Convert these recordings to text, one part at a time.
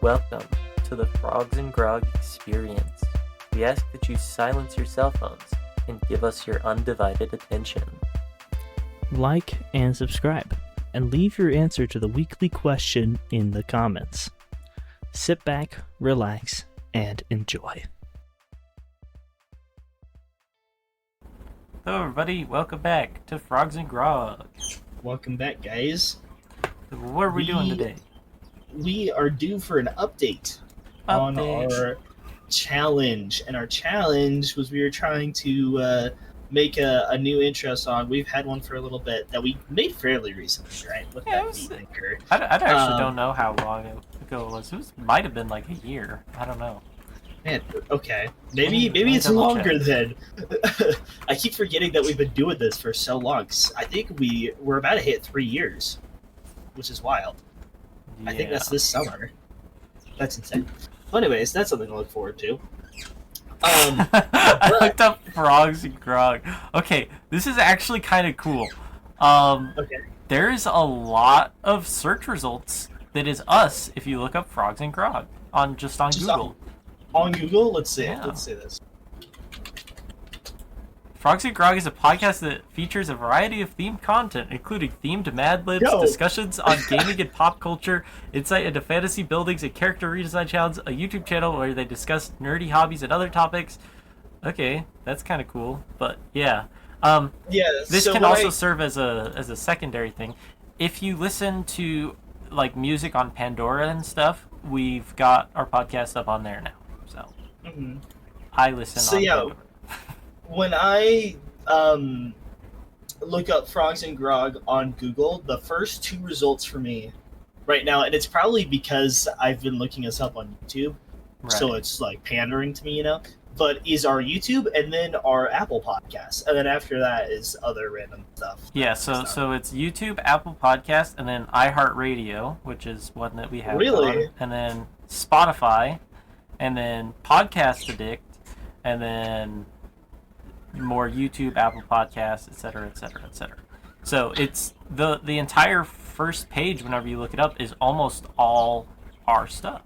Welcome to the Frogs and Grog experience. We ask that you silence your cell phones and give us your undivided attention. Like and subscribe, and leave your answer to the weekly question in the comments. Sit back, relax, and enjoy. Hello everybody, welcome back to Frogs and Grog. Welcome back, guys. What are we doing today? We are due for an update on our challenge. And our challenge was we were trying to make a new intro song. We've had one for a little bit that we made fairly recently, right? With that beat maker. I actually don't know how long ago it was. It might have been like a year. I don't know. Man, okay. Maybe it's longer then. I keep forgetting that we've been doing this for so long. I think we're about to hit 3 years, which is wild. Yeah. I think that's this summer. That's insane. Well, anyways, that's something to look forward to. I looked up Frogs and Grog. Okay, this is actually kind of cool. Okay. There's a lot of search results that is us if you look up Frogs and Grog on Google. On Google? Let's see. Yeah. Let's see this. Frogs and Grog is a podcast that features a variety of themed content, including themed Mad Libs, discussions on gaming and pop culture, insight into fantasy buildings and character redesign challenges, a YouTube channel where they discuss nerdy hobbies and other topics. Okay, that's kind of cool, but yeah. This can also serve as a secondary thing. If you listen to like music on Pandora and stuff, we've got our podcast up on there now. So I listen on Pandora. When I look up Frogs and Grog on Google, the first two results for me right now, and it's probably because I've been looking us up on YouTube, so it's like pandering to me, but is our YouTube and then our Apple Podcast. And then after that is other random stuff. Yeah, so it's YouTube, Apple Podcast, and then iHeartRadio, which is one that we have. Really? On, and then Spotify, and then Podcast Addict, and then more YouTube, Apple Podcasts, etc., etc., etc. So it's the entire first page whenever you look it up is almost all our stuff.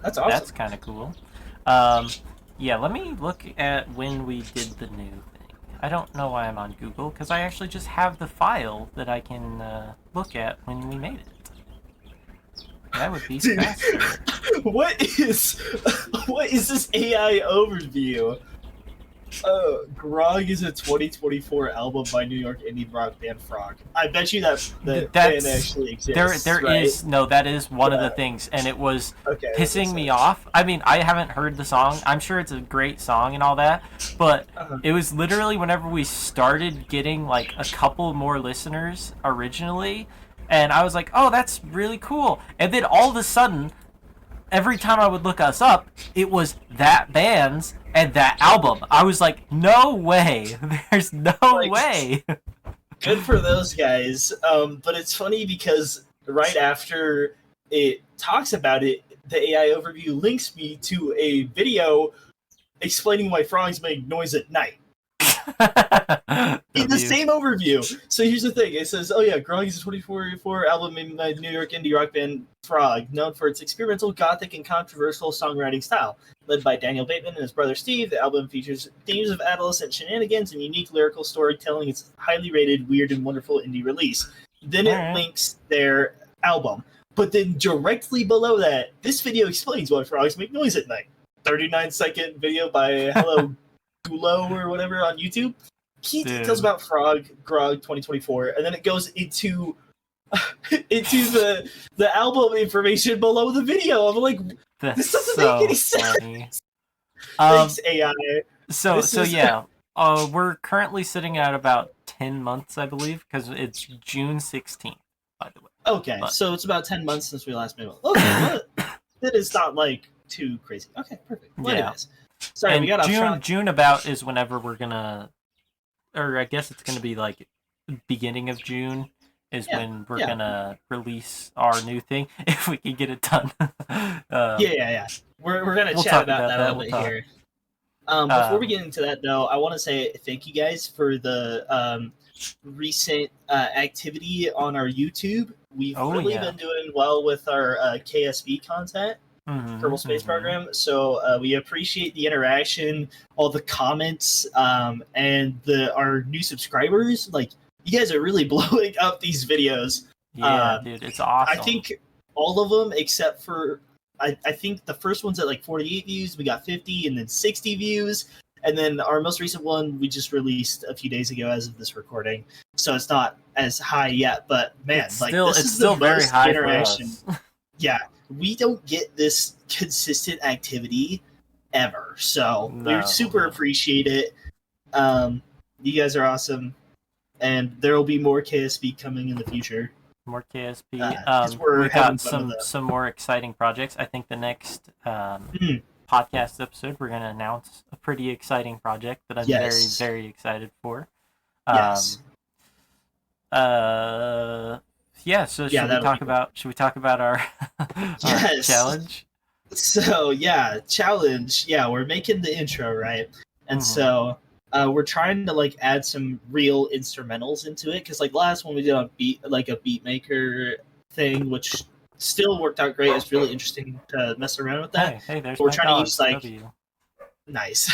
That's awesome. That's kind of cool. Yeah, let me look at when we did the new thing. I don't know why I'm on Google because I actually just have the file that I can look at when we made it. That would be faster. What is this AI overview? Grog is a 2024 album by New York indie rock band Frog. I bet you that band actually exists. That is one of the things, and it was pissing me off. I mean, I haven't heard the song. I'm sure it's a great song and all that, but it was literally whenever we started getting like a couple more listeners originally, and I was like, oh, that's really cool. And then all of a sudden, every time I would look us up, it was that band's and that album. I was like, no way. There's no way. Good for those guys. But it's funny because right after it talks about it, the AI overview links me to a video explaining why frogs make noise at night. In the same overview. So here's the thing. It says, Grog is a 2044 album made by New York indie rock band Frog, known for its experimental, gothic, and controversial songwriting style. Led by Daniel Bateman and his brother Steve, the album features themes of adolescent shenanigans and unique lyrical storytelling. It's a highly rated, weird, and wonderful indie release. Then it links their album. But then directly below that, this video explains why frogs make noise at night. 39-second video by Hello Gulo or whatever on YouTube. Key details about Grog 2024, and then it goes into the album information below the video. I'm like, this doesn't make any sense. Thanks, AI. We're currently sitting at about 10 months, I believe, because it's June 16th, by the way. Okay, so it's about 10 months since we last made one. Okay, that is not like too crazy. Okay, perfect. Well, anyways. Sorry, and we got June about is whenever we're gonna, or I guess it's gonna be like beginning of June is when we're gonna release our new thing if we can get it done. We're gonna chat about that a little bit here. Before we get into that, though, I want to say thank you guys for the recent activity on our YouTube. We've been doing well with our KSV content. Kerbal Space Program. So we appreciate the interaction, all the comments, and our new subscribers. Like, you guys are really blowing up these videos. Yeah, dude, it's awesome. I think all of them except for I think the first one's at like 48 views. We got 50 and then 60 views. And then our most recent one we just released a few days ago as of this recording. So it's not as high yet, but man, it's like still, this it's is still the very most high interaction. for us. Yeah, we don't get this consistent activity ever. So we super appreciate it. You guys are awesome. And there will be more KSP coming in the future. More KSP. We've got some more exciting projects. I think the next podcast episode, we're going to announce a pretty exciting project that I'm very, very excited for. Yes. Yeah. So should we talk about our, our challenge? So yeah, challenge. Yeah, we're making the intro, right? And so we're trying to like add some real instrumentals into it, because like last one we did on a beat maker thing, which still worked out great. It's really interesting to mess around with that. Hey, there's we're trying to use nice.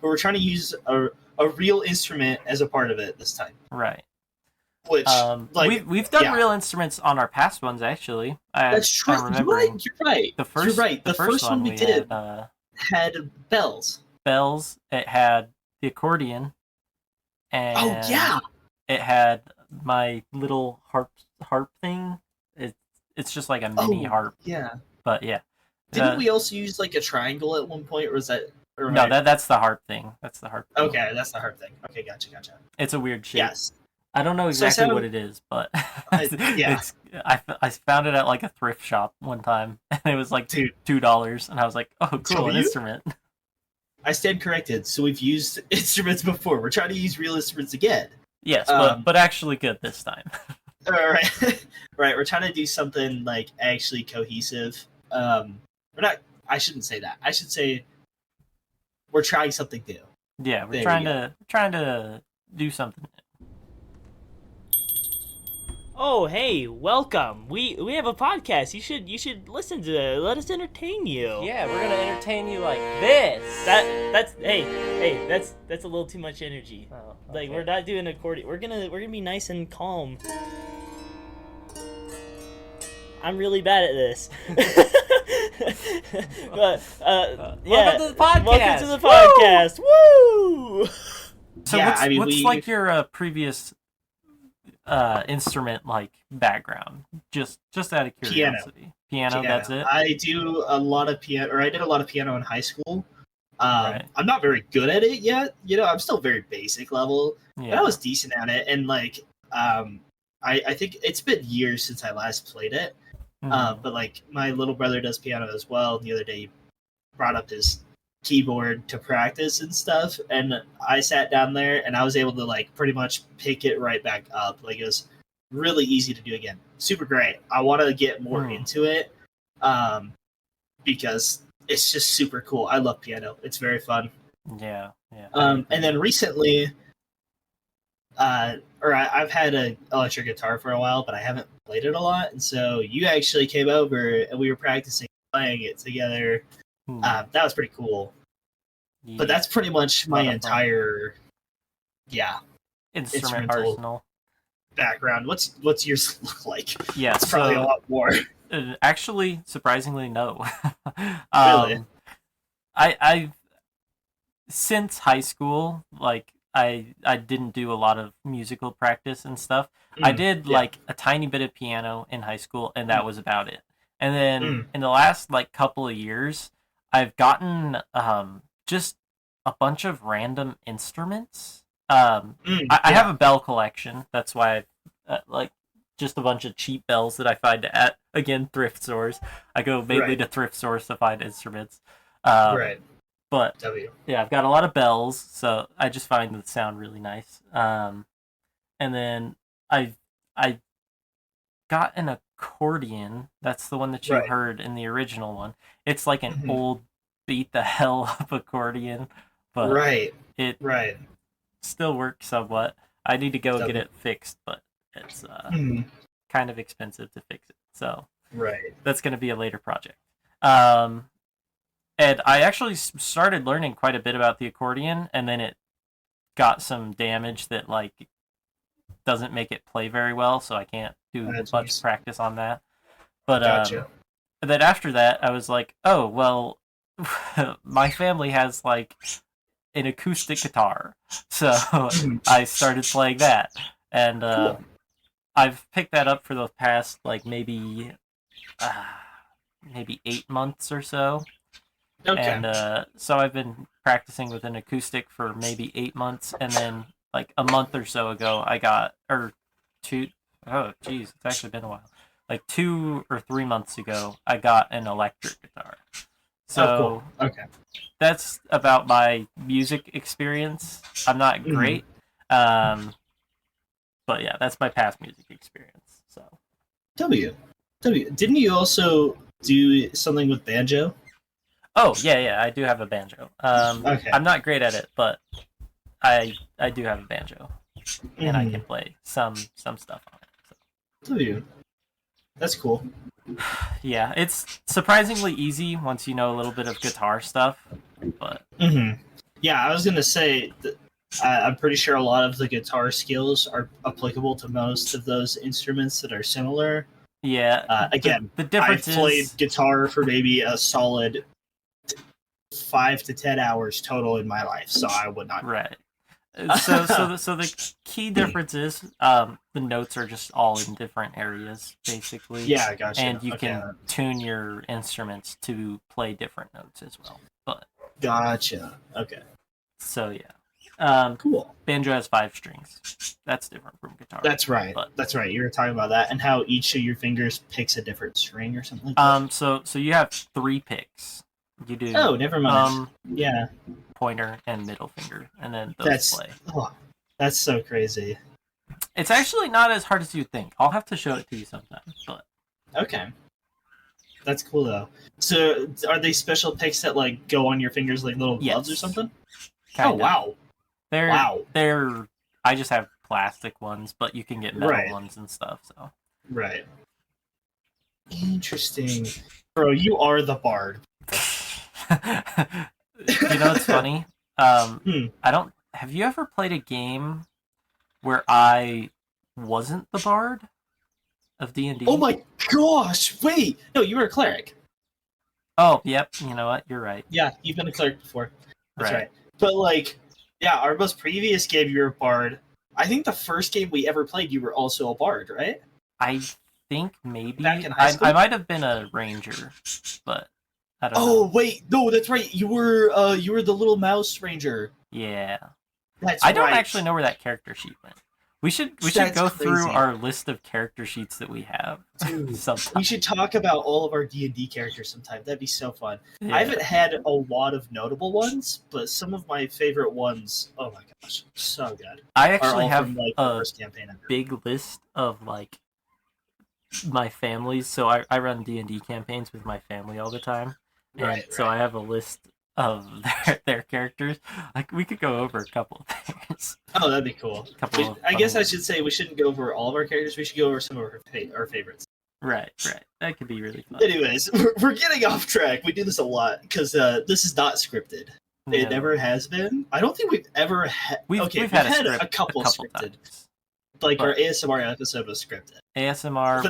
But we're trying to use a real instrument as a part of it this time. Right. Which we've done real instruments on our past ones actually. That's true. You're right. The first one we did had bells. It had the accordion, and it had my little harp thing. It's just like a mini harp. Yeah. But yeah. Didn't we also use like a triangle at one point, or was that? No, that's the harp thing. That's the harp thing. Okay, that's the harp thing. Okay, gotcha. It's a weird shape. Yes. I don't know exactly what it is, but I found it at like a thrift shop one time, and it was like $2, and I was like, "Oh, cool, an instrument." I stand corrected. So we've used instruments before. We're trying to use real instruments again. Yes, but actually good this time. All right, right. We're trying to do something like actually cohesive. We're not. I shouldn't say that. I should say we're trying something new. Yeah, we're trying to do something new. Oh, hey, welcome. We have a podcast. You should listen to it. Let us entertain you. Yeah, we're gonna entertain you like this. That's a little too much energy. Oh, okay. Like, we're not doing accordion. We're gonna be nice and calm. I'm really bad at this. But welcome to the podcast. Welcome to the podcast. Woo! So what's like your previous instrument like background? Just out of curiosity. Piano. That's it. I do a lot of piano, or I did a lot of piano in high school. I'm not very good at it yet. I'm still very basic level. Yeah. But I was decent at it, and like I think it's been years since I last played it. But like my little brother does piano as well. The other day he brought up his keyboard to practice and stuff, and I sat down there and I was able to like pretty much pick it right back up. Like, it was really easy to do again. Super great. I want to get more into it because it's just super cool. I love piano. It's very fun. Yeah. And then recently I've had an electric guitar for a while, but I haven't played it a lot, and so you actually came over and we were practicing playing it together. That was pretty cool. Yeah. But that's pretty much my entire instrument arsenal background. What's yours look like? Yeah, it's probably a lot more. Actually, surprisingly, no. Really? I since high school, like I didn't do a lot of musical practice and stuff. I did like a tiny bit of piano in high school, and that was about it. And then in the last like couple of years, I've gotten just a bunch of random instruments. I have a bell collection. That's why I like just a bunch of cheap bells that I find at, again, thrift stores. I go mainly to thrift stores to find instruments. But yeah, I've got a lot of bells, so I just find that sound really nice. And then I got an accordion. That's the one that you heard in the original one. It's like an old beat the hell up accordion, but it still works somewhat. I need to go get it fixed, but it's kind of expensive to fix it. So that's going to be a later project. And I actually started learning quite a bit about the accordion, and then it got some damage that like doesn't make it play very well, so I can't do much practice on that. But Gotcha. then after that, I was like, oh well, my family has like an acoustic guitar, so I started playing that, and Cool. I've picked that up for the past like maybe 8 months or so. Okay. And so I've been practicing with an acoustic for maybe 8 months, and then like a month or so ago, I got or two. Oh, geez, it's actually been a while. Like 2 or 3 months ago, I got an electric guitar. So cool. Okay. that's about my music experience. I'm not great, but yeah, that's my past music experience. So W, didn't you also do something with banjo? oh yeah, I do have a banjo. Okay. I'm not great at it, but I do have a banjo, and I can play some stuff on it. So. W, that's cool. Yeah, it's surprisingly easy once you know a little bit of guitar stuff, but yeah, I was gonna say that I'm pretty sure a lot of the guitar skills are applicable to most of those instruments that are similar. yeah. Again, the difference I've played is guitar for maybe a solid 5 to 10 hours total in my life, so I would not. right. So the key difference is the notes are just all in different areas, basically. Yeah, gotcha. And you can tune your instruments to play different notes as well. But gotcha. Okay. so yeah. Cool. Banjo has 5 strings. That's different from guitar. That's right. But, That's right. You were talking about that and how each of your fingers picks a different string or something like that. so you have 3 picks. You do. Oh, never mind. Yeah. Pointer and middle finger, and then those play. Oh, that's so crazy. It's actually not as hard as you think. I'll have to show it to you sometime. But okay, that's cool though. So, are they special picks that like go on your fingers like little gloves or something? Kinda. Oh wow, They're. I just have plastic ones, but you can get metal ones and stuff. So. Right. Interesting, bro. You are the bard. You know what's funny? I don't. Have you ever played a game where I wasn't the bard of D&D? Oh my gosh! Wait, no, you were a cleric. Oh, yep. You know what? You're right. Yeah, you've been a cleric before. That's right. But like, yeah, our most previous game, you were a bard. I think the first game we ever played, you were also a bard, right? I think maybe. Back in high school? I might have been a ranger, but. I don't know. Oh wait, no, that's right. You were the little mouse ranger. Yeah. I don't actually know where that character sheet went. We should go crazy. through our list of character sheets that we have. Dude, sometime. We should talk about all of our D&D characters sometime. That'd be so fun. Yeah. I haven't had a lot of notable ones, but some of my favorite ones, oh my gosh, so good. I actually have from, like, the first campaign ever. Big list of like my families. So I run D&D campaigns with my family all the time. And so I have a list of their characters. Like we could go over a couple of things. Oh, that'd be cool. I guess I should say we shouldn't go over all of our characters. We should go over some of our favorites. Right. That could be really fun. Anyways, we're getting off track. We do this a lot because this is not scripted. No. It never has been. I don't think we've ever had. We've had a couple scripted. Times. Like our ASMR episode was scripted. ASMR.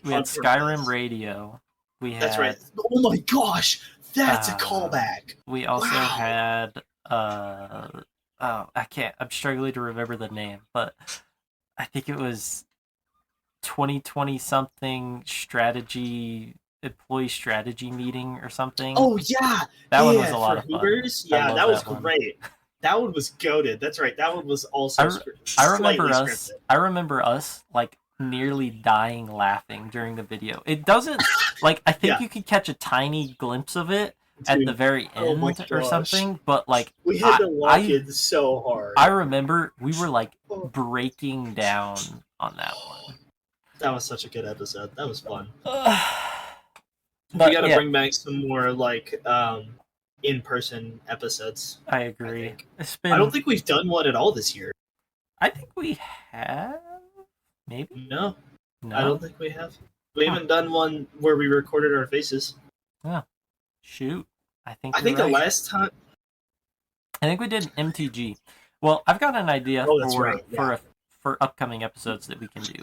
We had Skyrim Radio. That's right. Oh my gosh, that's a callback. We also had I'm struggling to remember the name, but I think it was 2020 something employee strategy meeting or something. Oh yeah, that one was a lot of fun. Yeah, that was great. That one was goated. That's right. That one was also. I remember us like nearly dying laughing during the video. It doesn't like I think you could catch a tiny glimpse of it at the very end or something, but like we had to lock in so hard. I remember we were like breaking down on that one. That was such a good episode. That was fun. We gotta bring back some more like in-person episodes. I agree. I don't think we've done one at all this year. I think we have. Maybe? No, I don't think we have. We haven't done one where we recorded our faces. Shoot. I think I you're think the right. last time. I think we did MTG. Well, I've got an idea Oh, that's right, yeah. for upcoming episodes that we can do.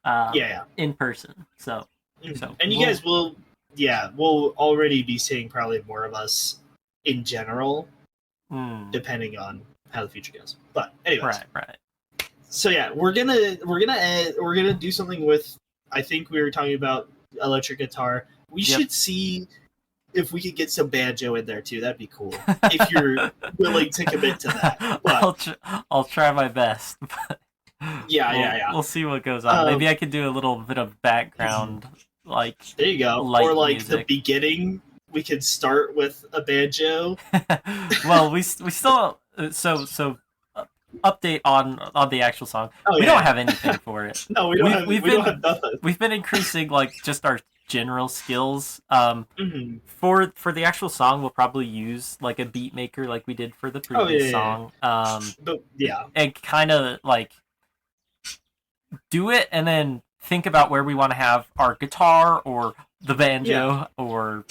Yeah. In person. So And you guys will, we'll already be seeing probably more of us in general, depending on how the future goes. But anyways, right. So yeah, we're gonna do something with. I think we were talking about electric guitar. We should see if we could get some banjo in there too. That'd be cool if you're willing to commit to that. But, I'll try my best. Yeah. We'll see what goes on. Maybe I could do a little bit of background, like there you go, or like music. The beginning. We could start with a banjo. Well, we still so update on the actual song. We don't have anything for it. No, we don't have nothing. We've been increasing like just our general skills. For the actual song, we'll probably use like a beat maker like we did for the previous song. And kind of like do it and then think about where we want to have our guitar or the banjo or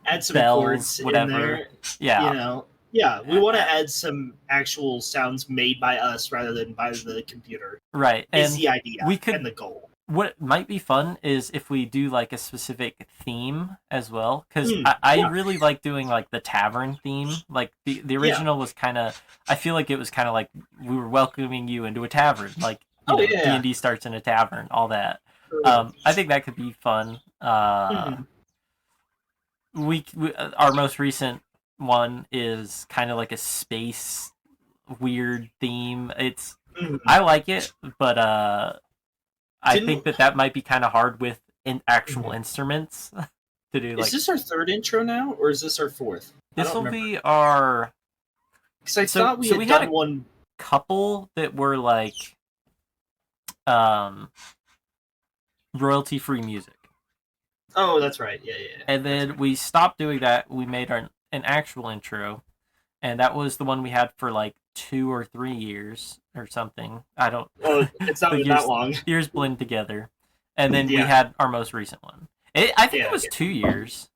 add some bells, chords whatever. In there. Yeah. We want to add some actual sounds made by us rather than by the computer. Right. Is the idea and the goal. What might be fun is if we do like a specific theme as well, because I really like doing like the tavern theme. Like the original was kind of, I feel like it was kind of like we were welcoming you into a tavern. Like D&D starts in a tavern, all that. I think that could be fun. We our most recent one is kind of like a space weird theme. It's I like it, but I think that might be kind of hard with actual instruments to do. Like, is this our third intro now, or is this our fourth? This will be our. Because I thought we had one couple that were like, royalty-free music. Oh, that's right. Yeah. And then we stopped doing that. We made an actual intro, and that was the one we had for like 2 or 3 years or something. I don't. Oh, it's not that long. Years blend together, and then we had our most recent one. I think it was 2 years.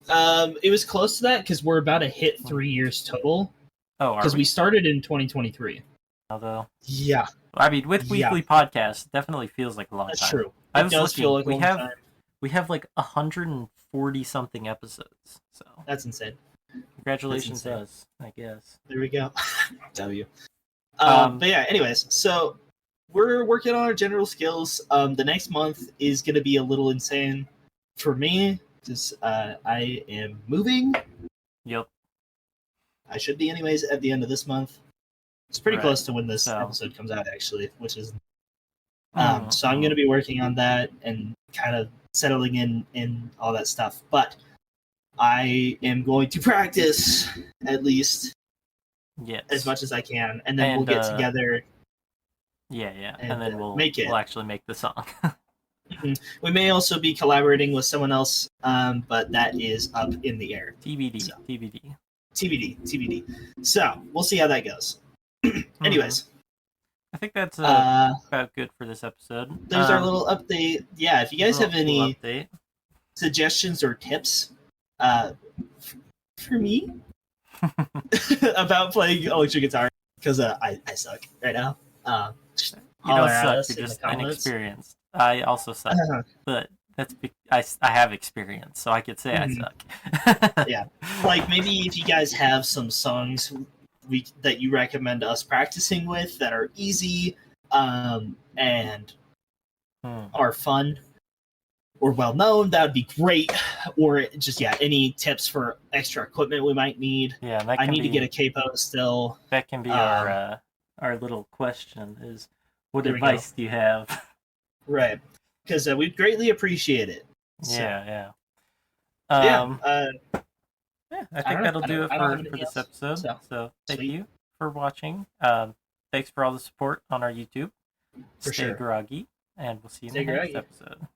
It was close to that because we're about to hit 3 years total. Oh, because we started in 2023. Although, yeah, I mean, with weekly podcasts, it definitely feels like a long time. That's true. It does feel like a long time. We have like 140 something episodes. So that's insane. Congratulations to us, I guess. There we go. W. But yeah, anyways, so we're working on our general skills. The next month is going to be a little insane for me because I am moving. Yep. I should be anyways at the end of this month. It's pretty close to when this episode comes out, actually, which is... So I'm going to be working on that and kind of settling in all that stuff. But I am going to practice, at least, as much as I can. And then we'll get together. Yeah. And then we'll actually make the song. We may also be collaborating with someone else, but that is up in the air. TBD. So we'll see how that goes. Anyways. I think that's about good for this episode. There's our little update. Yeah, if you guys have any suggestions or tips for me about playing electric guitar, because I suck right now. You don't suck, you're just inexperienced. I also suck, but that's I have experience, so I could say I suck. Yeah, like maybe if you guys have some songs that you recommend us practicing with that are easy and are fun or well known, that would be great. Or just any tips for extra equipment we might need. Yeah, I need to get a capo still. That can be our little question: is what advice do you have? Right, because we'd greatly appreciate it. So. Yeah. I think that'll do it for this episode. So thank you for watching. Thanks for all the support on our YouTube. Stay groggy, and we'll see you in the next episode.